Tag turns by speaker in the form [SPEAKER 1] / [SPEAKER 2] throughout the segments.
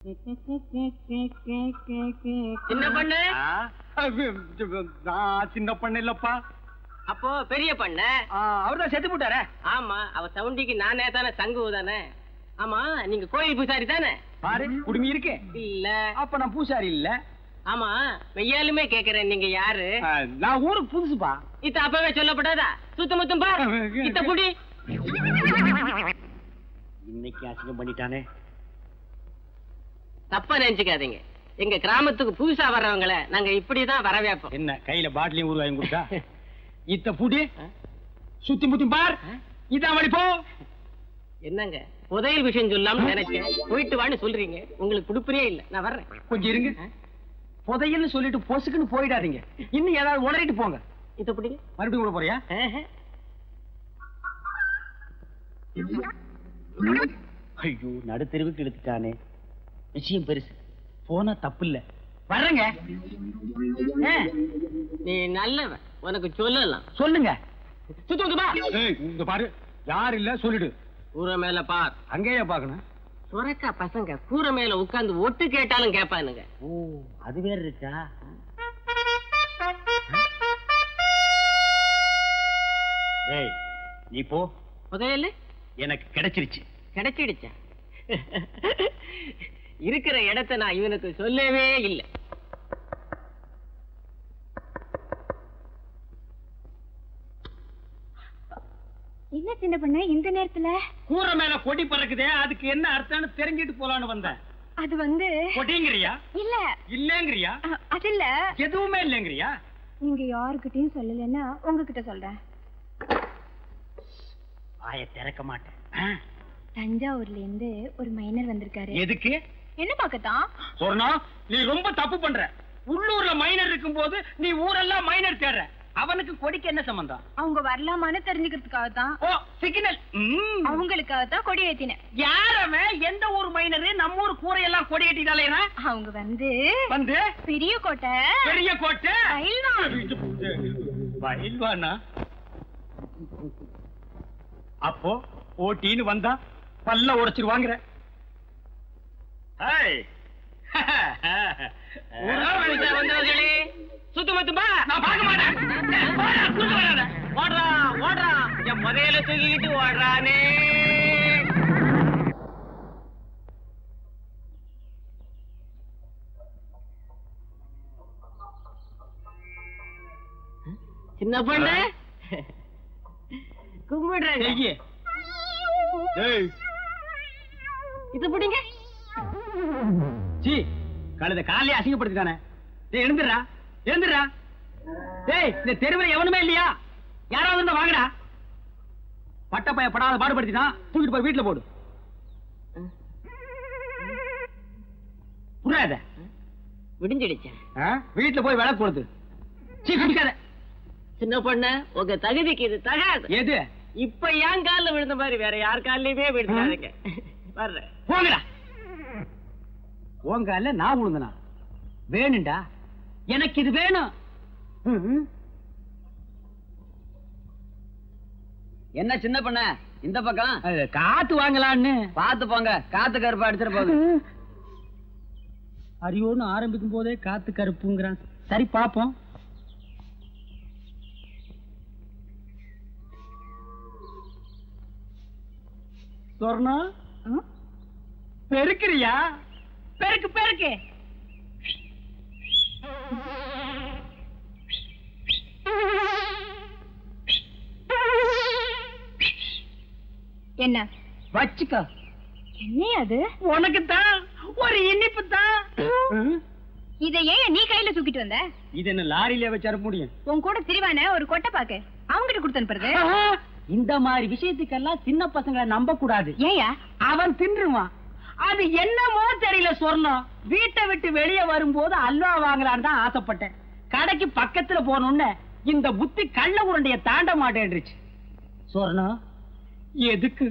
[SPEAKER 1] சின்ன பண்ண
[SPEAKER 2] சின்ன பண்ண இல்லப்பா.
[SPEAKER 1] அப்போ பெரிய பண்ண
[SPEAKER 2] அவர்தான் செத்து போட்டாரே.
[SPEAKER 1] ஆமா, அவ சவுண்டிக்கு நானே தானே சங்கு தானே. ஆமா, நீங்க கோயில் பூசாரி தானே?
[SPEAKER 2] பாரு குடுமி இருக்கு.
[SPEAKER 1] இல்ல.
[SPEAKER 2] அப்ப நான் பூசாரி இல்ல.
[SPEAKER 1] ஆமா, மெய்யாலுமே கேக்குறேன், நீங்க யாரு?
[SPEAKER 2] நான் ஊருக்கு புதுசுப்பா.
[SPEAKER 1] இத்த அப்பவே சொல்லப்படாதா? சுத்த முத்தம் பார். இத்த புடி.
[SPEAKER 2] இன்னைக்கு அசிங்கம் பண்ணிட்டானே.
[SPEAKER 1] தப்பா நினைச்சுக்காதீங்க, எங்க கிராமத்துக்கு புதுசா வர்றவங்கள நாங்க இப்படிதான் வரவேப்போம்.
[SPEAKER 2] என்ன கையில பாட்டிலையும் ஊர் வாங்கி கொடுத்தா? இத்த புடி, சுத்தி முத்தி பார். இதான் வழி போ.
[SPEAKER 1] என்னங்க புதையல் விஷயம் சொல்லாம நினைச்சேன், போயிட்டு வான்னு சொல்றீங்க. உங்களுக்கு குடுப்பறே இல்ல, நான் வர்றேன்.
[SPEAKER 2] கொஞ்சம் இருங்க. புதையல்னு சொல்லிட்டு பொசுக்குன்னு போயிடாதீங்க. இன்னும் ஏதாவது உளறிட்டு போங்க.
[SPEAKER 1] இத புடிங்க.
[SPEAKER 2] மறுபடியும் கூட போறியா? ஐயோ, நடுத்தெருவுக்கு எடுத்துட்டானே. விஷயம் பெருசு, போனா தப்பு இல்ல. வர்றேங்க.
[SPEAKER 1] நீ நல்லவன், உனக்கு சொல்லலாம்.
[SPEAKER 2] சொல்லுங்க.
[SPEAKER 1] சுத்தமா
[SPEAKER 2] பாரு, யார் இல்ல சொல்லிடு.
[SPEAKER 1] கூரை மேல பார்.
[SPEAKER 2] அங்கேயே பாக்கணும்.
[SPEAKER 1] சுரக்கா பசங்க கூரை மேல உட்கார்ந்து ஒட்டு கேட்டாலும் கேட்பானுங்க.
[SPEAKER 2] ஓ, அது வேற இருக்கா? ஏய், நீ போ.
[SPEAKER 1] புதையல்
[SPEAKER 2] எனக்கு கிடைச்சிருச்சு.
[SPEAKER 1] கிடைச்சிடுச்சா? இருக்கிற இடத்தை நான் இவனுக்கு சொல்லவே இல்லை.
[SPEAKER 3] என்ன சின்ன பண்ண இந்த நேரத்துல?
[SPEAKER 2] கூரை மேல கொடி பறக்குதே, அதுக்கு என்ன அர்த்தம்னு தெரிஞ்சிட்டு போலான்னு வந்தேன்.
[SPEAKER 3] அது வந்து
[SPEAKER 2] கொடிங்கறியா?
[SPEAKER 3] இல்ல
[SPEAKER 2] இல்லங்கறியா?
[SPEAKER 3] அது இல்ல.
[SPEAKER 2] எதுவுமே இல்லங்கறியா?
[SPEAKER 3] நீங்க யாருக்கிட்டையும் சொல்லலன்னா உங்ககிட்ட சொல்றேன்.
[SPEAKER 2] வாயை திறக்க மாட்டேன்.
[SPEAKER 3] தஞ்சாவூர்ல இருந்து ஒரு மைனர் வந்திருக்காரு.
[SPEAKER 2] எதுக்கு?
[SPEAKER 3] என்ன பார்க்கத்தான்.
[SPEAKER 2] சொன்னா நீ ரொம்ப தப்பு பண்ற. உள்ளூர்ல மைனர் இருக்கும் போது நீ ஊரெல்லாம் மைனர் தேடுற. அவனுக்கு கொடிக்கு என்ன சம்பந்தம்?
[SPEAKER 3] அவங்க வரலாமான்னு தெரிஞ்சுக்கிறதுக்காக தான்.
[SPEAKER 2] ஓ, சிக்னல்.
[SPEAKER 3] அவங்களுக்காக தான் கொடி ஏத்தினேன்.
[SPEAKER 2] யாரவே? எந்த ஊர் மைனர்? நம்ம ஊர் கூரையெல்லாம் கொடி ஏத்திட்டாலேனா?
[SPEAKER 3] அவங்க வந்து
[SPEAKER 2] பெரிய கோட்டை. பெரிய கோட்டை பயில்வானா? அப்போ ஓட்டின்னு வந்தா பல்ல உடைச்சிருவாங்கற.
[SPEAKER 1] சுத்தமத்துமா
[SPEAKER 2] நான் பார்க்க மாட்டேன்.
[SPEAKER 1] ஓடுறா ஓடுறா, என் முதல தூக்கிட்டு ஓடுறானே. சின்ன பொண்ணு கும்பிடுறேன். இது பிடிங்க.
[SPEAKER 2] சி, கழுத காலையே அசிங்கப்படுத்திட்டானே. டேய், எழுந்துடுறா எழுந்துடுறா. டேய், இந்த தெருவில் எவனுமே இல்லையா? யாராவது இருந்தா வாங்கடா. பட்டப்பைய படாத பாடுபடுத்திட்டான். தூக்கிட்டு போய் வீட்டுல போடு. புரியாத?
[SPEAKER 1] விடிஞ்சிடுச்சேன்.
[SPEAKER 2] வீட்டுல போய் விளக்கு கொடுத்து. சீ, குடிக்காத.
[SPEAKER 1] சின்ன பொண்ணு, உங்க தகுதிக்கு இது தகாது.
[SPEAKER 2] எது?
[SPEAKER 1] இப்ப ஏன் காலில் விழுந்த மாதிரி வேற யார் காலிலுமே விழுந்தாருங்க. வர்றேன்.
[SPEAKER 2] போங்கடா. உங்க கால நான் விழுந்தனா? வேணும்டா, எனக்கு இது வேணும்.
[SPEAKER 1] என்ன சின்ன பண்ண இந்த பக்கம்?
[SPEAKER 2] காத்து வாங்கலான்னு.
[SPEAKER 1] பாத்து போங்க, காத்து கருப்பா அடிச்சிட போகுது.
[SPEAKER 2] அறியோன்னு ஆரம்பிக்கும் போதே காத்து கருப்புங்கிறான். சரி, பாப்போம். சொர்ணா, பெருக்கிறியா? பெருக்கு பெருக்கு.
[SPEAKER 3] என்ன
[SPEAKER 2] வச்சுக்க.
[SPEAKER 3] என்ன அது?
[SPEAKER 2] உனக்கு தான் ஒரு இனிப்பு தான்.
[SPEAKER 3] இதை ஏன் நீ கையில தூக்கிட்டு வந்த?
[SPEAKER 2] இது என்ன லாரியில வச்சு அனுப்ப முடியும்?
[SPEAKER 3] உன் கூட திரிவான ஒரு கொட்டை பாக்கு அவங்கிட்ட கொடுத்து அனுப்புறது.
[SPEAKER 2] இந்த மாதிரி விஷயத்துக்கெல்லாம் சின்ன பசங்களை நம்ப கூடாது.
[SPEAKER 3] ஏயா?
[SPEAKER 2] அவன் தின்றுவான். அது என்னமோ தெரியல. சொர்ணம் வீட்டை விட்டு வெளியே வரும்போது அல்வா வாங்கலான்னு தான் ஆசைப்பட்டேன். கடைக்கு பக்கத்துல போனோன்னு இந்த புத்தி கள்ள உருண்டைய தாண்ட மாட்டேன்றுச்சு. சொர்ணம், எதுக்கு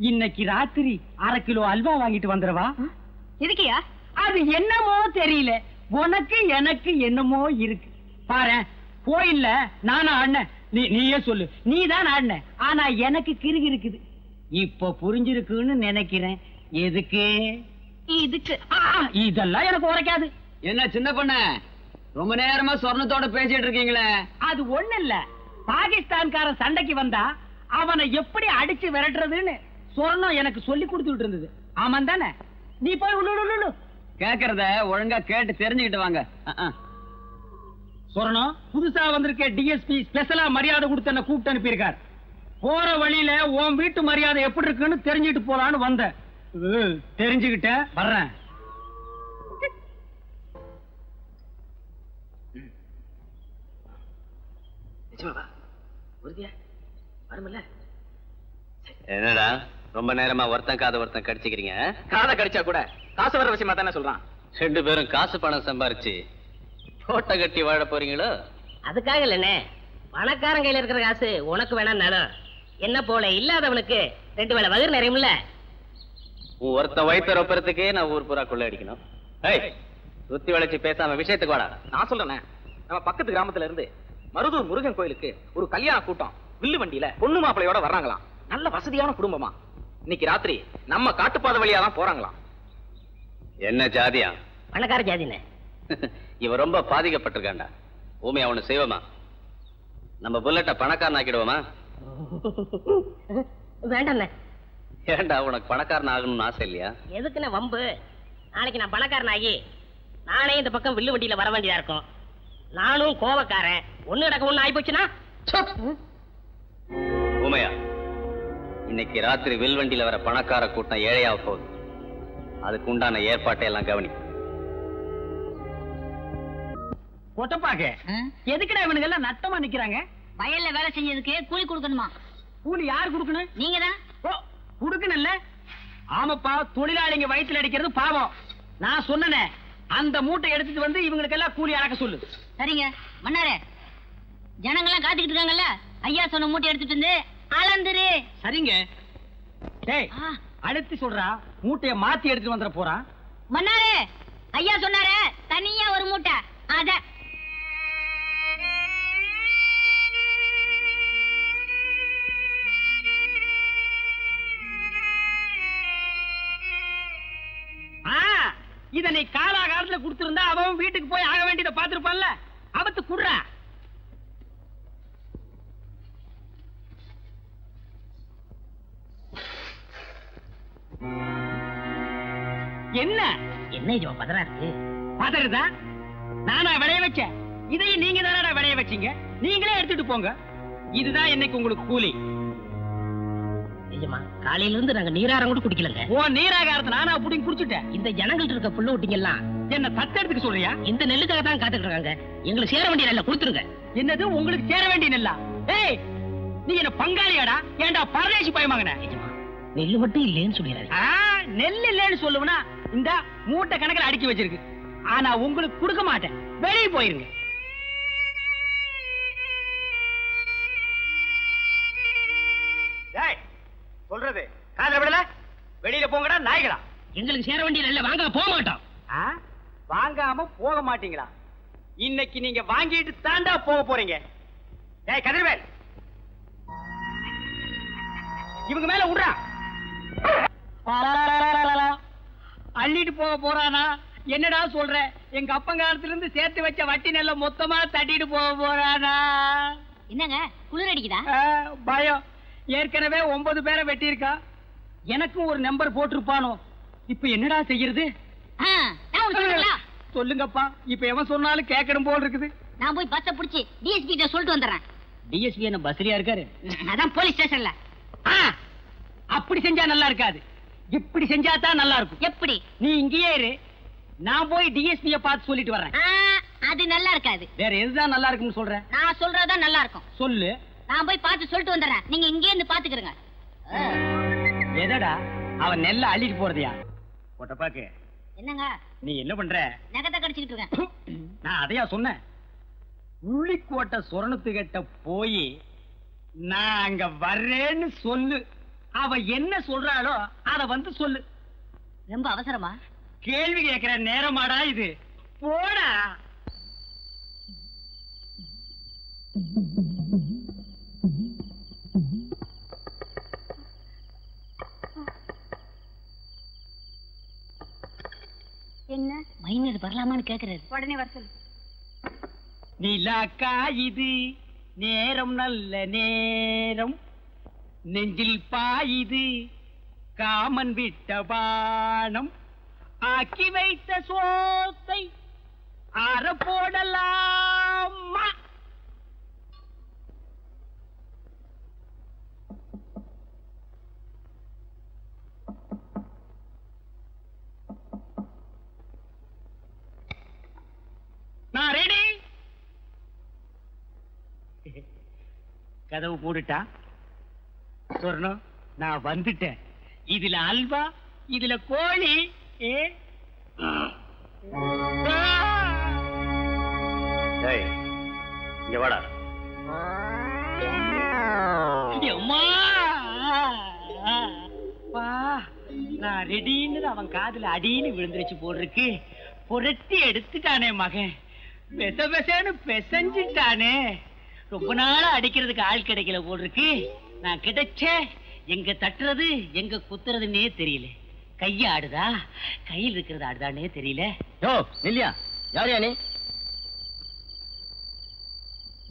[SPEAKER 2] இன்னைக்கு ராத்திரி 1/2 கிலோ அல்வா வாங்கிட்டு வந்துடவா?
[SPEAKER 3] எதுக்கியா?
[SPEAKER 2] அது என்னமோ தெரியல. உனக்கு எனக்கு என்னமோ இருக்கு. பாரு, கோயில்ல நானும் ஆடின. நீயே சொல்லு. நீ தான் ஆடின. ஆனா எனக்கு கிறுகி இருக்குது. இப்ப புரிஞ்சிருக்குன்னு நினைக்கிறேன். எதுக்கு?
[SPEAKER 3] இதுக்கு
[SPEAKER 2] இதெல்லாம் எனக்கு உரைக்காது.
[SPEAKER 4] என்ன சின்ன பொண்ணு ரொம்ப நேரமா சொர்ணத்தோட பேசிட்டு இருக்கீங்களே?
[SPEAKER 2] அது ஒண்ணு இல்ல, பாகிஸ்தான்காரன் சண்டைக்கு வந்தா அவனை எப்படி அடிச்சு விரட்டுறதுன்னு சொர்ணம் எனக்கு சொல்லி கொடுத்துட்டு இருந்தது. ஆமாம் தானே? நீ போய் உள்ளு.
[SPEAKER 4] கேக்குறத ஒழுங்கா கேட்டு தெரிஞ்சுக்கிட்டு வாங்க.
[SPEAKER 2] சொர்ணம், புதுசா வந்திருக்க டிஎஸ்பி ஸ்பெஷலா மரியாதை கொடுத்து என்ன கூப்பிட்டு அனுப்பியிருக்கார். போற வழியில உன் வீட்டு மரியாதை எப்படி இருக்குன்னு தெரிஞ்சுட்டு போலான்னு வந்தேன். தெரிஞ்சுக்கிட்ட வர்றேன்.
[SPEAKER 5] என்னடா ரொம்ப நேரமா ஒருத்தன் காதை ஒருத்தன் கடிச்சுக்கிறீங்க?
[SPEAKER 1] காதை கடிச்சா கூட காசு வர விஷயமா தானே சொல்றான்.
[SPEAKER 5] 2 பேரும் காசு பணம் சம்பாரிச்சு கோட்டை கட்டி வாழ போறீங்களோ?
[SPEAKER 1] அதுக்காக இல்லண்ணே, பணக்காரன் கையில இருக்கிற காசு உனக்கு வேணா நானும் என்ன போல இல்லாதவனுக்கு 2 வேளை வயிறு நிறையும்ல.
[SPEAKER 5] உன் ஒருத்தன் வயிற்று ரொப்பறதுக்கே நான் ஊர் பூரா கொள்ள அடிக்கணும். சுத்தி வளைச்சு பேசாம விஷயத்துக்கு வாடா.
[SPEAKER 1] நான் சொல்றேனே, நம்ம பக்கத்து கிராமத்துல இருந்து மருதூர் முருகன் கோயிலுக்கு ஒரு கல்யாண கூட்டம் வில்லு வண்டியில பொண்ணு மாப்பிளையோட வர்றாங்களாம். நல்ல வசதியான குடும்பமா. இன்னைக்கு ராத்திரி நம்ம காட்டுப்பாதை வழியா தான் போறாங்களாம்.
[SPEAKER 5] என்ன ஜாதியா?
[SPEAKER 1] பணக்கார ஜாதினே.
[SPEAKER 5] இவன் ரொம்ப பாதிக்கப்பட்டிருக்காண்டா. ஊமை அவனு செய்வோமா? நம்ம புல்லட்ட பணக்காரன் ஆக்கிடுவோமா?
[SPEAKER 1] வேண்டாண்ணே.
[SPEAKER 5] ஏண்டா உனக்கு பணக்காரன் ஆகணும்னு ஆசை இல்லையா?
[SPEAKER 1] எதுக்குண்ணே வம்பு? நாளைக்கு நான் பணக்காரன் ஆகி நானே இந்த பக்கம் வில்லு வண்டியில வர வேண்டியதா இருக்கும். நானும் கோவக்காரன், ஒண்ணு நடக்க ஒண்ணு ஆகி போச்சுன்னா.
[SPEAKER 5] ஊமையா, இன்னைக்கு ராத்திரி வில்வண்டியில வர பணக்கார கூட்டம் ஏழையாக போகுது. அதுக்கு உண்டான ஏற்பாட்டை எல்லாம் கவனி.
[SPEAKER 2] ஒட்டப்பாக்க எதுக்குடா இவனுங்க எல்லாம் நட்டமா நிக்கிறாங்க?
[SPEAKER 3] வயல்ல வேலை செஞ்சதுக்கு கூலி கொடுக்கணுமா?
[SPEAKER 2] கூலி யார் கொடுக்கணும்?
[SPEAKER 3] நீங்க தான்.
[SPEAKER 2] ஓ, கொடுக்கணும்ல. ஆமாப்பா, தொழிலாளிங்க வயிற்றுல அடிக்கிறது பாவம். நான் சொன்னனே, அந்த மூட்டை எடுத்துட்டு வந்து இவங்களுக்கு எல்லாம் கூலி அடக்க சொல்லு.
[SPEAKER 3] சரிங்க மன்னாரே, ஜனங்கள்லாம் காத்துக்கிட்டு இருக்காங்கல்ல, ஐயா சொன்ன மூட்டை எடுத்துட்டு வந்து அளந்துரு.
[SPEAKER 2] சரிங்க. டேய், அடுத்து சொல்றா, மூட்டைய மாத்தி எடுத்துட்டு வந்துட போறான்.
[SPEAKER 3] மன்னாரே, ஐயா சொன்னாரே தனியா ஒரு மூட்டை, அத
[SPEAKER 2] இத நீ காலாகாலத்துல கொடுத்திருந்தா அவன் வீட்டுக்கு போய் ஆக வேண்டியதை பாத்துருப்பான்ல. அவத்து குடுறா. என்ன
[SPEAKER 1] என்ன இது பதறா இருக்கு?
[SPEAKER 2] பதறுதா? நானா விளைய வச்சேன்? இதையும் நீங்க தானடா விளைய வச்சீங்க. நீங்களே எடுத்துட்டு போங்க. இதுதான் இன்னைக்கு உங்களுக்கு கூலி.
[SPEAKER 1] நிஜமா காலையில இருந்து நாங்க நீராரம் கூட குடிக்கலங்க.
[SPEAKER 2] ஓ, நீராகாரத்தை நானா புடிங்க குடிச்சுட்டேன்.
[SPEAKER 1] இந்த ஜனங்கள்ட்ட இருக்க புள்ள ஒட்டிங்கெல்லாம்
[SPEAKER 2] என்ன தத்தெடுத்துக்க சொல்றியா?
[SPEAKER 1] இந்த நெல்லுக்காக தான் காத்துட்டு இருக்காங்க. எங்களுக்கு சேர வேண்டிய நெல்லை கொடுத்துருங்க.
[SPEAKER 2] என்னது உங்களுக்கு சேர வேண்டிய நெல்லா? ஏய், நீ என்ன பங்காளியாடா? ஏண்டா பரதேசி பயமாங்கன?
[SPEAKER 1] நெல்லு மட்டும் இல்லைன்னு சொல்லிடுறாரு.
[SPEAKER 2] நெல் இல்லைன்னு சொல்லுவனா இந்த மூட்டை கணக்கில் அடுக்கி வச்சிருக்கு. ஆனா உங்களுக்கு கொடுக்க மாட்டேன். வெளியே போயிருங்க. சொல்றது காதுல விடல. வெளியில போங்கடா நாய்களா.
[SPEAKER 1] எங்களுக்கு சேர வேண்டிய நெல்லை வாங்க போக மாட்டோம்.
[SPEAKER 2] வாங்காம போக மாட்டீங்களா? இன்னைக்கு நீங்க வாங்கிட்டு தாண்டா போக போறீங்க. ஏய் கதிர்வேல், இவங்க மேல விடுறா. அள்ளிட்டு போக போறானா? என்னடா சொல்ற? எங்க அப்பங்காலத்துல இருந்து சேர்த்து வச்ச வட்டி நெல்ல மொத்தமா தட்டிட்டு போக போறானா?
[SPEAKER 3] என்னங்க குளிர் அடிக்குதா?
[SPEAKER 2] பயம். ஏற்கனவே 9 பேரை வெட்டி இருக்கா. எனக்கும் ஒரு நம்பர் போட்டிருப்பானோ. இப்ப என்னடா செய்யறது? சொல்லுங்கப்பா. இப்ப எவன் சொன்னாலும் கேட்கணும் போல் இருக்குது.
[SPEAKER 3] நான் போய் பஸ்ஸ புடிச்சு டிஎஸ்பி கிட்ட சொல்லிட்டு வந்துடுறேன்.
[SPEAKER 2] டிஎஸ்பி என்ன பஸ்ரியா இருக்காரு?
[SPEAKER 3] அதான் போலீஸ் ஸ்டேஷன்ல.
[SPEAKER 2] அப்படி செஞ்சா நல்லா இருக்காது. இப்படி செஞ்சா தான் நல்லா இருக்கும்.
[SPEAKER 3] எப்படி?
[SPEAKER 2] நீ இங்கேயே இரு, நான் போய் டிஎஸ்பிய பார்த்து சொல்லிட்டு வர்றேன்.
[SPEAKER 3] அது நல்லா இருக்காது.
[SPEAKER 2] வேற எதுதான் நல்லா இருக்குன்னு சொல்ற?
[SPEAKER 3] நான் சொல்றதுதான் நல்லா இருக்கும்.
[SPEAKER 2] சொல்லு.
[SPEAKER 3] நான் போய் பார்த்து சொல்லிட்டு வந்துடுறேன். நீங்க இங்கே இருந்து பாத்துக்கிறங்க.
[SPEAKER 2] எதடா அவன் நெல்ல அள்ளிட்டு போறதையா? ஒட்டப்பாக்கு,
[SPEAKER 3] என்னங்க
[SPEAKER 2] நீ என்ன பண்ற?
[SPEAKER 3] நகத்தை கடிச்சிட்டு இருக்கேன்.
[SPEAKER 2] நான் அதையா சொன்னேன். உள்ளிக்கோட்டை சொரணத்துக்கிட்ட போய் நான் அங்க வர்றேன்னு சொல்லு. அவ என்ன சொல்றாளோ அத வந்து சொல்லு.
[SPEAKER 3] ரொம்ப அவசரமா?
[SPEAKER 2] கேள்வி கேட்கிற நேரமாடா இது. போடா.
[SPEAKER 3] என்ன மைனர் வரலாமான்னு கேக்குறாரு. உடனே வர சொல்லு.
[SPEAKER 2] நிலாக்கா இது நேரம் நல்ல நேரம், நெஞ்சில் பாயுது காமன் விட்ட பானம், ஆக்கி வைத்த சோத்தை ஆற போடலாமா. நான் ரெடி. கதவு போட்டுட்டா சொர்ணம், நான் வந்துட்டேன். இதுல அல்வா, இதுல கோழி.
[SPEAKER 5] இங்க வாடா.
[SPEAKER 2] நான் ரெடின்னு அவன் காதுல அடின்னு விழுந்துருச்சு போட்டிருக்கு. புரட்டி எடுத்துட்டானே மகன், பெச பெசன்னு பெசஞ்சிட்டானே. ரொம்ப நாளா அடிக்கிறதுக்கு ஆள் கிடைக்கல போட்டிருக்கு. நான் கிடைச்சே, எங்க தட்டுறது எங்க குத்துறதுன்னே தெரியல. கைய ஆடுதா கையில் இருக்கிறது ஆடுதானே தெரியல.
[SPEAKER 5] இல்லையா யாரையா நீ?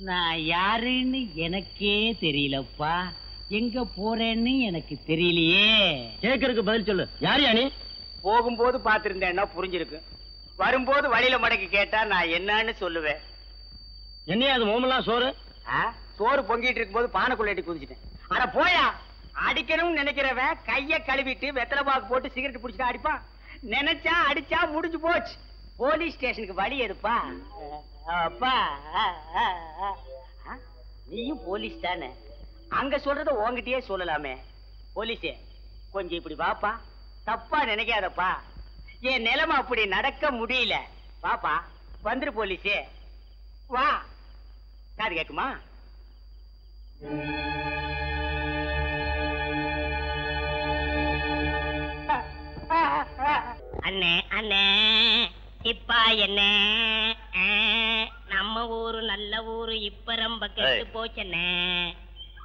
[SPEAKER 2] நான் யாருன்னு எனக்கே தெரியலப்பா, எங்க போறேன்னு எனக்கு தெரியலையே.
[SPEAKER 5] கேக்குறதுக்கு பதில் சொல்லு. யாரையா நீ?
[SPEAKER 6] போகும்போது பாத்திருந்தேன்னா புரிஞ்சிருக்கு, வரும்போது வழியில மடக்கி கேட்டா நான் என்னன்னு சொல்லுவேன்.
[SPEAKER 5] என்னையா அது மோமெல்லாம் சோறு?
[SPEAKER 6] சோறு பொங்கிட்டு இருக்கும் போது பானைக்குள்ள எட்டி குதிச்சிட்டேன். ஆனா போயா, அடிக்கணும்னு நினைக்கிறவன் கைய கழுவிட்டு வெத்தலை பாக்கு போட்டு சிகரெட் பிடிச்சிட்டு அடிப்பான். நினைச்சா அடிச்சா முடிஞ்சு போச்சு. போலீஸ் ஸ்டேஷனுக்கு வழி எடுப்பா. அப்பா நீயும் போலீஸ் தானே, அங்க சொல்றத உன்கிட்டயே சொல்லலாமே. போலீஸே கொஞ்சம் இப்படி வாப்பா, தப்பா நினைக்காதப்பா, என் நிலைமை அப்படி நடக்க முடியல. வாப்பா வந்துரு போலீஸே, வா. காது கேக்குமா?
[SPEAKER 3] அண்ணே அண்ணே இப்பா என்ன நம்ம ஊரு நல்ல ஊரு இப்ப ரொம்ப கெட்டு போச்சண்ணே.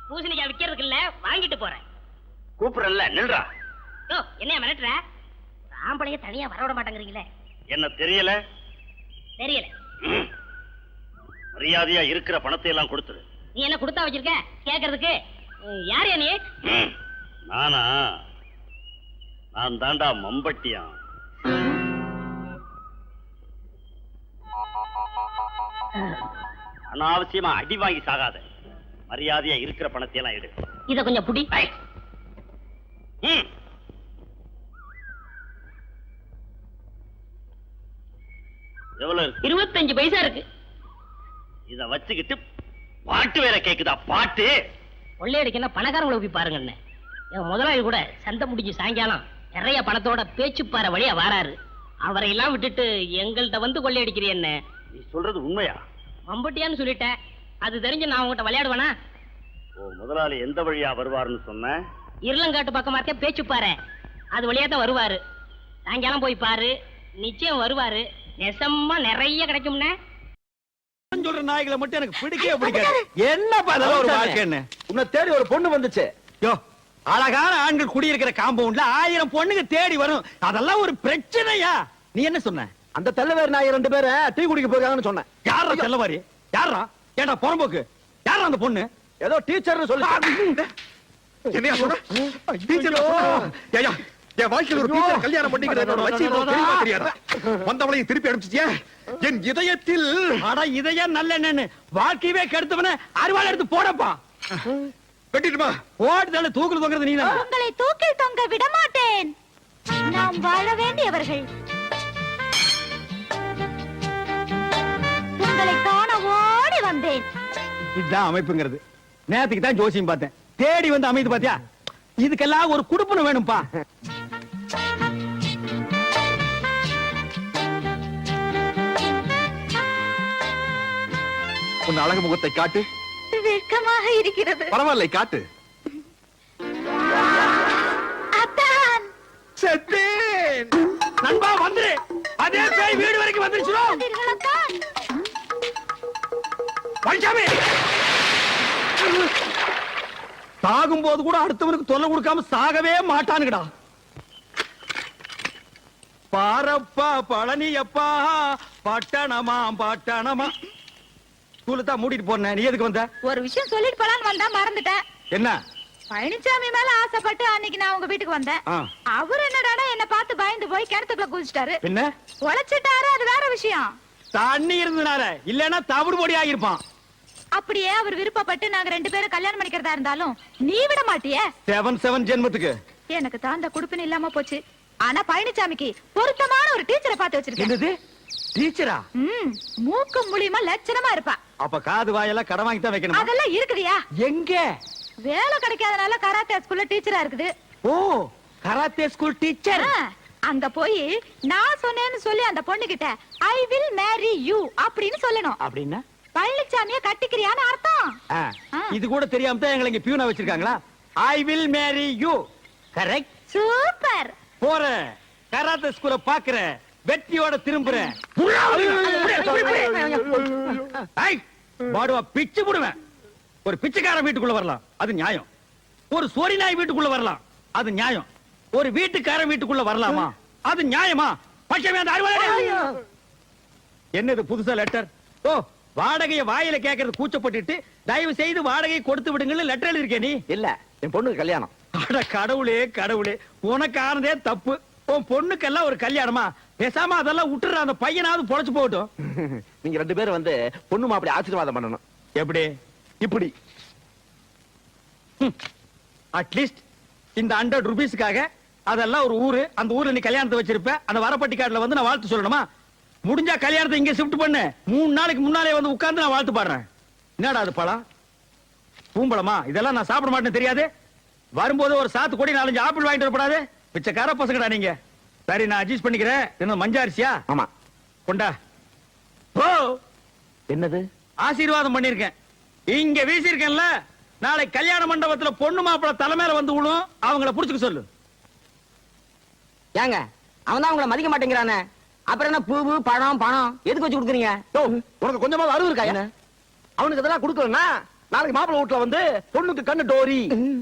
[SPEAKER 3] பூசணிக்காய் விக்கிறதுக்கு இல்ல, வாங்கிட்டு போறேன்.
[SPEAKER 5] கூப்பிடல நில்றா.
[SPEAKER 3] என்ன மிரட்டுற? ஆம்பளைய தனியா வரவிட மாட்டேங்கிறீங்களே.
[SPEAKER 5] என்ன தெரியல?
[SPEAKER 3] தெரியல.
[SPEAKER 5] மரியாதையா இருக்கிற பணத்தை எல்லாம் கொடுத்துரு.
[SPEAKER 3] நீ என்ன கொடுத்தா வச்சிருக்க கேக்குறதுக்கு? யார் நீ?
[SPEAKER 5] நானா? நான் தாண்டா மம்பட்டியான். அனாவசியமா அடி வாங்கி சாகாத, மரியாதையா இருக்கிற பணத்தை எல்லாம் எடு.
[SPEAKER 3] இத கொஞ்சம் புடி.
[SPEAKER 5] எவ்வளவு?
[SPEAKER 3] 25 பைசா இருக்கு.
[SPEAKER 5] இத வச்சுக்கிட்டு பாட்டு வேற கேக்குதா? பாட்டு
[SPEAKER 3] கொள்ளையடிக்கணும் பணக்காரங்களை போய் பாருங்க. என் முதலாளி கூட சந்தை முடிஞ்சு சாயங்காலம் நிறைய பணத்தோட பேச்சுப்பாறை வழியா வராரு. அவரை எல்லாம் விட்டுட்டு எங்கள்கிட்ட வந்து கொள்ளையடிக்கிறீ என்ன?
[SPEAKER 5] நீ சொல்றது உண்மையா?
[SPEAKER 3] மம்பட்டியான்னு சொல்லிட்டேன், அது தெரிஞ்சு நான் உங்ககிட்ட விளையாடுவேனா?
[SPEAKER 5] ஓ முதலாளி எந்த வழியா வருவாருன்னு சொன்ன?
[SPEAKER 3] இருளங்காட்டு பக்கமா இருக்க பேச்சுப்பாறை, அது வழியா தான் வருவாரு. சாயங்காலம் போய் பாரு, நிச்சயம் வருவாரு. நெசமா நிறைய கிடைக்கும்னே.
[SPEAKER 7] சொல்ற நாய்களை மட்டும் எனக்கு பிடிக்கவே பிடிக்காது. என்ன பண்ணல ஒரு வாழ்க்கை? என்ன உன்னை தேடி ஒரு பொண்ணு வந்துச்சு. யோ, அழகான ஆண்கள் குடியிருக்கிற காம்பவுண்ட்ல 1000 பொண்ணுங்க தேடி வரும், அதெல்லாம் ஒரு பிரச்சனையா? நீ என்ன சொன்ன? அந்த தெல்லவேர் நாய் 2 பேரை டீ குடிக்க போறாங்கன்னு சொன்னேன். யாரா தெல்லவாரி? யாரா? ஏண்டா புறம்போக்கு? யாரா அந்த பொண்ணு? ஏதோ டீச்சர்னு சொல்லி. என்னையா சொல்ற? டீச்சர்? ஏயா, என் வாழ்க்கையில் ஒரு டீச்சர் கல்யாணம் பண்ணிக்கிறத வச்சு தெரியாதா? வந்தவளையும் திருப்பி அனுப்பிச்சிட்டியா? என் இதயத்தில் அட இதயம் நல்ல என்னன்னு வாழ்க்கையவே கெடுத்தவன அறுவாள் எடுத்து போடப்பா. வெட்டிடுமா? ஓடுதல தூக்குல தொங்குறது நீதான்.
[SPEAKER 8] உங்களை தூக்கில் தொங்க விட மாட்டேன். நாம் வாழ வேண்டியவர்கள். உங்களை காண ஓடி வந்தேன்.
[SPEAKER 7] இதுதான் அமைப்புங்கிறது. நேத்துக்கு தான் ஜோசியம் பார்த்தேன், தேடி வந்து அமைது பாத்தியா? இதுக்கெல்லாம் ஒரு குடுப்பன வேணும்பா. உன் அழகு முகத்தை காட்டு.
[SPEAKER 8] வெட்கமாக இருக்கிறது.
[SPEAKER 7] பரவாயில்லை, காட்டு.
[SPEAKER 8] அத்தான்
[SPEAKER 7] செத்தேன். நண்பா வந்துரு. அதே பேய் வீடு வரைக்கும் வந்துருச்சுடா.
[SPEAKER 8] அத்தான்.
[SPEAKER 7] பஞ்சாமி சாகும் போது கூட அடுத்தவனுக்கு தொல்லை கொடுக்காம சாகவே மாட்டானுங்கடா. பாரப்பா பழனியப்பா பட்டணமா பட்டணமா ஸ்கூலுக்கு தான் மூடிட்டு போறேன். நீ எதுக்கு வந்த?
[SPEAKER 8] ஒரு விஷயம் சொல்லிட்டு போலான்னு வந்தா மறந்துட்டேன்.
[SPEAKER 7] என்ன?
[SPEAKER 8] பழனிசாமி மேல ஆசைப்பட்டு அன்னைக்கு நான் உங்க வீட்டுக்கு வந்தேன்.
[SPEAKER 7] ஆ.
[SPEAKER 8] அவர் என்னடானா என்ன பார்த்து பயந்து போய் கிணத்துக்குள்ள குதிச்சிட்டாரு.
[SPEAKER 7] பின்ன
[SPEAKER 8] உழைச்சிட்டாரு, அது வேற விஷயம்.
[SPEAKER 7] தண்ணி இருந்தனால, இல்லன்னா தவிடு பொடி ஆகிருப்பான்.
[SPEAKER 8] அப்படியே அவர் விருப்பப்பட்டு நாங்க 2 பேரும் கல்யாணம் பண்ணிக்கிறதா இருந்தாலும் நீ விட மாட்டியே.
[SPEAKER 7] 7 ஜென்மத்துக்கு
[SPEAKER 8] எனக்கு தான் அந்த குடுப்பின இல்லாம போச்சு. ஆனா பழனிசாமிக்கு பொருத்தமான ஒரு டீச்சரை பார்த்து வச்சிருக்கேன்.
[SPEAKER 7] என்னது? டீச்சரா?
[SPEAKER 8] மூக்கு மூலியமா லட்சணமா இருப்பா.
[SPEAKER 7] அப்ப காது வாயெல்லாம் கடன் வாங்கி தான் வைக்கணும்.
[SPEAKER 8] அதெல்லாம் இருக்குதியா?
[SPEAKER 7] எங்க?
[SPEAKER 8] வேலை கிடைக்காதனால கராத்தே ஸ்கூல்ல டீச்சரா இருக்குது.
[SPEAKER 7] ஓ, கராத்தே ஸ்கூல் டீச்சர்.
[SPEAKER 8] அங்க போய் நான் சொன்னேன்னு சொல்லி அந்த பொண்ணு கிட்ட ஐ வில் மேரி யூ அப்படின்னு சொல்லணும்.
[SPEAKER 7] அப்படின்னா
[SPEAKER 8] பழனிசாமிய கட்டிக்கிறியான்னு அர்த்தம்.
[SPEAKER 7] இது கூட தெரியாம தான் எங்களை இங்க பியூனா வச்சிருக்காங்களா? I will marry you. Correct.
[SPEAKER 8] Super.
[SPEAKER 7] போறேன், கராத்தே ஸ்கூல பாக்குறேன், வெற்றியோட திரும்புறேன். பாடுவா பிச்சு போடுவேன். ஒரு பிச்சைக்காரன் வீட்டுக்குள்ள வரலாம், அது நியாயம். ஒரு சோரி நாய் வீட்டுக்குள்ள வரலாம், அது நியாயம். ஒரு வீட்டுக்காரன் வீட்டுக்குள்ள வரலாமா? அது நியாயமா? பச்சை என்னது புதுசா லெட்டர்? ஓ, வாடகையை வாயில கேட்கறது கூச்சப்பட்டுட்டு தயவு செய்து வாடகை கொடுத்து விடுங்கன்னு லெட்டர் எழுதிருக்கே நீ?
[SPEAKER 9] இல்ல, என் பொண்ணுக்கு கல்யாணம்.
[SPEAKER 7] அட கடவுளே கடவுளே, உனக்கு ஆனதே தப்பு. உன் பொண்ணுக்கெல்லாம் ஒரு கல்யாணமா? பேசாம அதெல்லாம் விட்டுற, அந்த பையனாவது பொழைச்சு போகட்டும்.
[SPEAKER 9] நீங்க 2 பேரும் வந்து பொண்ணு மாப்பிள்ளை ஆசீர்வாதம் பண்ணணும்.
[SPEAKER 7] எப்படி? இப்படி அட்லீஸ்ட் இந்த 100 ரூபீஸ்க்காக அதெல்லாம் ஒரு ஊரு, அந்த ஊர்ல நீ கல்யாணத்தை வச்சிருப்ப. அந்த வரப்பட்டிக்காட்டுல வந்து நான் வாழ்த்து சொல்லணுமா? முடிஞ்சா கல்யாணத்தை இங்க ஷிஃப்ட் பண்ணு. 3 நாளைக்கு முன்னாலே வந்து உட்கார்ந்து நான் வாழ்த்து பாடுறேன். என்னடா அது பழம்? பூம்பழமா? இதெல்லாம் நான் சாப்பிட மாட்டேன்னு தெரியாது? வரும்போது ஒரு சாத்து கொடி 4-5 ஆப்பிள் வாங்கிட்டு வரப்படாது? பிச்சைக்கார பசங்கடா நீங்க. சரி, நான் அட்ஜஸ்ட் பண்ணிக்கிறேன். என்ன மஞ்சாரிசியா?
[SPEAKER 9] ஆமா.
[SPEAKER 7] கொண்டா. ஓ,
[SPEAKER 9] என்னது?
[SPEAKER 7] ஆசீர்வாதம் பண்ணிருக்கேன். இங்க வீசிருக்கேன்ல, நாளை கல்யாண மண்டபத்துல பொண்ணு மாப்பிள தலைமையில வந்து விழும். அவங்கள புடிச்சுக்க சொல்லு.
[SPEAKER 6] ஏங்க, அவன் தான் உங்களை மதிக்க மாட்டேங்கிறானே, அப்புறம் என்ன பூவு பழம் பணம் எதுக்கு வச்சு கொடுக்குறீங்க?
[SPEAKER 9] உனக்கு கொஞ்சமாவது அறிவு இருக்கா? என்ன அவனுக்கு இதெல்லாம் கொடுக்கலன்னா நாளைக்கு மாப்பிள்ளை வீட்டுல வந்து பொண்ணுக்கு கண்ணு டோரி,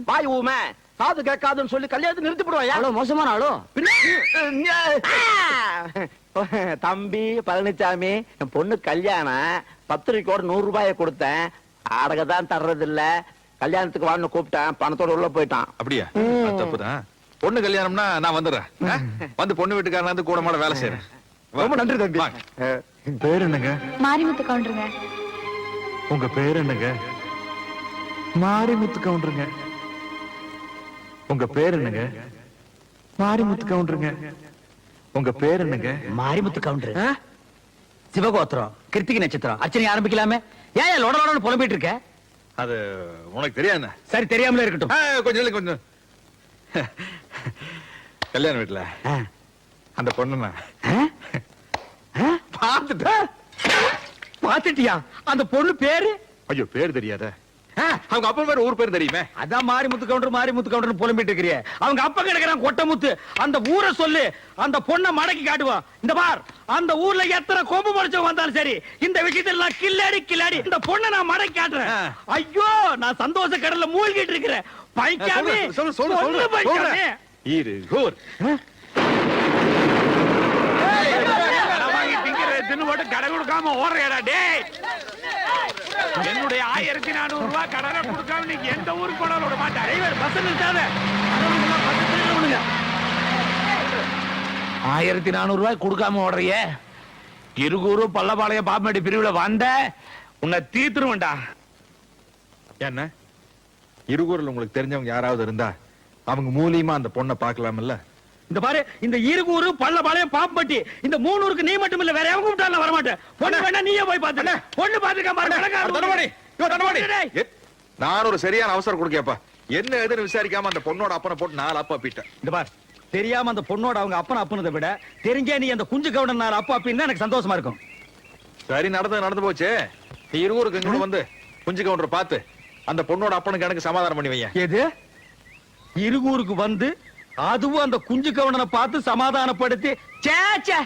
[SPEAKER 9] வாய் ஊமை, காது கேட்காதுன்னு சொல்லி கல்யாணத்தை நிறுத்தி போடுவாயா?
[SPEAKER 6] அவ்வளவு மோசமான ஆளோ?
[SPEAKER 9] தம்பி பழனிசாமி, என் பொண்ணு கல்யாணம், பத்திரிக்கையோட 100 ரூபாயை கொடுத்தேன். அடகதான் தர்றது இல்ல. கல்யாணத்துக்கு வான்னு கூப்பிட்டேன், பணத்தோட உள்ள போயிட்டான்.
[SPEAKER 10] அப்படியா? தப்புதான். பொண்ணு கல்யாணம்னா நான் வந்துடுறேன். வந்து பொண்ணு வீட்டுக்காரன் வந்து கூட மாட வேலை செய்யறேன்.
[SPEAKER 9] ரொம்ப நன்றி தம்பி.
[SPEAKER 10] பேர் என்னங்க?
[SPEAKER 8] மாரிமுத்து கவுண்டருங்க.
[SPEAKER 10] உங்க பேர் என்னங்க? மாரிமுத்து கவுண்டருங்க. உங்க பேர் என்னங்க? மாரிமுத்து கவுண்டருங்க. உங்க பேர் என்னங்க?
[SPEAKER 7] மாரிமுத்து கவுண்டர். சிவகோத்திரம், கிருத்திகை நட்சத்திரம். அர்ச்சனை ஆரம்பிக்கலாமே. ஏன் லோட லோடன்னு புலம்பிட்டு இருக்க?
[SPEAKER 10] அது உனக்கு தெரியாது.
[SPEAKER 7] சரி, தெரியாமலே இருக்கட்டும்.
[SPEAKER 10] கொஞ்சம் கல்யாண வீட்டுல அந்த பொண்ணு
[SPEAKER 7] பாத்துட்டியா? அந்த பொண்ணு பேரு?
[SPEAKER 10] ஐயோ, பேர் தெரியாத? அவங்க அப்பா பேர், ஊர் பேர் தெரியுமே.
[SPEAKER 7] அதான் மாரிமுத்து கவுண்டர் மாரிமுத்து கவுண்டர் புலம்பிட்டு இருக்கிறிய. அவங்க அப்பா கிடக்குறான் கொட்டமுத்து. அந்த ஊரை சொல்லு, அந்த பொண்ணை மடக்கி காட்டுவா. இந்த பார், அந்த ஊர்ல எத்தனை கொம்பு முடிச்சவங்க வந்தாலும் சரி, இந்த விஷயத்துல நான் கில்லாடி கில்லாடி இந்த பொண்ணை நான் மடக்கி காட்டுறேன். ஐயோ, நான் சந்தோஷ கடல்ல மூழ்கிட்டு இருக்கிறேன். பைக்காமே
[SPEAKER 10] சொல்லு
[SPEAKER 7] பைக்காமே
[SPEAKER 10] இரு ஊர்
[SPEAKER 7] தின்னு போட்டு கடை கொடுக்காம ஓடுறா. டேய், என்னுடைய 1400 ரூபாய் கடனை கொடுக்காம நீங்க எந்த ஊருக்கு போட விட மாட்டேன். பஸ் நிறுத்தாத. 1400 ரூபாய் கொடுக்காம ஓடுறிய? இருகூரு பல்லபாளையம் பாப்பமேடு பிரிவுல வந்த உன்னை தீத்துருவேன்டா.
[SPEAKER 10] என்ன இருகூர்ல உங்களுக்கு தெரிஞ்சவங்க யாராவது இருந்தா அவங்க மூலியமா அந்த பொண்ணை பார்க்கலாம்ல?
[SPEAKER 7] இந்த பாரு, இந்த இருகூரு பல்லபாளையம் பாப்பம்பட்டி இந்த 3 ஊருக்கு நீ மட்டும் இல்ல, வேற எவங்க கூப்பிட்டாலும் வர மாட்டேன். பொண்ணு வேணா நீயே போய் பாத்து. பொண்ணு பாத்துக்க.
[SPEAKER 10] நான் ஒரு சரியான அவசரம் கொடுக்கப்பா. என்ன எதுன்னு விசாரிக்காம அந்த பொண்ணோட அப்பனை போட்டு 4 அப்பா பீட்டேன்.
[SPEAKER 7] இந்த பார், தெரியாம அந்த பொண்ணோட அவங்க அப்பனை அப்புனதை விட தெரிஞ்சே நீ அந்த குஞ்சு கவுடன் 4 அப்பா அப்படின்னு எனக்கு சந்தோஷமா இருக்கும்.
[SPEAKER 10] சரி, நடந்து போச்சு. நீ இருகூருக்கு இங்க வந்து குஞ்சு கவுண்டரை பார்த்து அந்த பொண்ணோட அப்பனுக்கு எனக்கு சமாதானம் பண்ணி வைய.
[SPEAKER 7] எது? இருகூருக்கு வந்து அதுவும் அந்த குஞ்சு கவுண்டனை பார்த்து சமாதானப்படுத்தி? சேச்சே,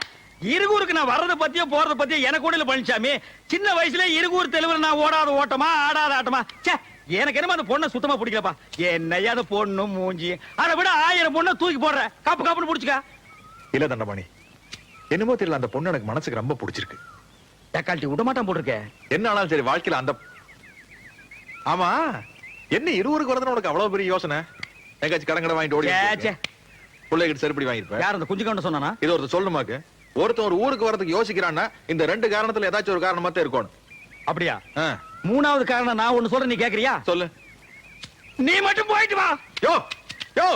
[SPEAKER 7] இருகூருக்கு நான் வர்றத பத்தியோ போறத பத்தியோ எனக்கு கூட இல்ல பழனிசாமி. சின்ன வயசுல இருகூர் தெலுங்குல நான் ஓடாத ஓட்டமா ஆடாத ஆட்டமா. சே, எனக்கு என்னமா அந்த பொண்ணை சுத்தமா பிடிக்கலப்பா. என்னையா அந்த பொண்ணு மூஞ்சி, அதை விட 1000 பொண்ணை தூக்கி போடுற. காப்பு காப்புன்னு புடிச்சுக்க.
[SPEAKER 10] இல்ல தண்டபாணி, என்னமோ தெரியல அந்த பொண்ணு எனக்கு மனசுக்கு ரொம்ப பிடிச்சிருக்கு.
[SPEAKER 7] தக்காளி விட மாட்டான் போட்டிருக்க.
[SPEAKER 10] என்ன ஆனாலும் சரி வாழ்க்கையில அந்த ஆமா என்ன 20 வரதுன்னு உனக்கு அவ்வளவு பெரிய யோசனை? எங்காச்சும் கடங்கடை வாங்கிட்டு ஓடி பிள்ளைகிட்ட செருப்படி வாங்கிருப்பேன்.
[SPEAKER 7] யார் அந்த குஞ்சு கவுண்ட சொன்னானா?
[SPEAKER 10] இது ஒருத்தர் சொல்லுமாக்கு. ஒருத்தன் ஒரு ஊருக்கு வரதுக்கு யோசிக்கிறான்னா இந்த 2 காரணத்துல ஏதாச்சும் ஒரு காரணமா தான் இருக்கணும்.
[SPEAKER 7] அப்படியா?
[SPEAKER 10] 3வது
[SPEAKER 7] காரணம் நான் ஒண்ணு சொல்றேன், நீ கேக்குறியா?
[SPEAKER 10] சொல்லு.
[SPEAKER 7] நீ மட்டும் போயிட்டு வா.
[SPEAKER 10] யோ யோ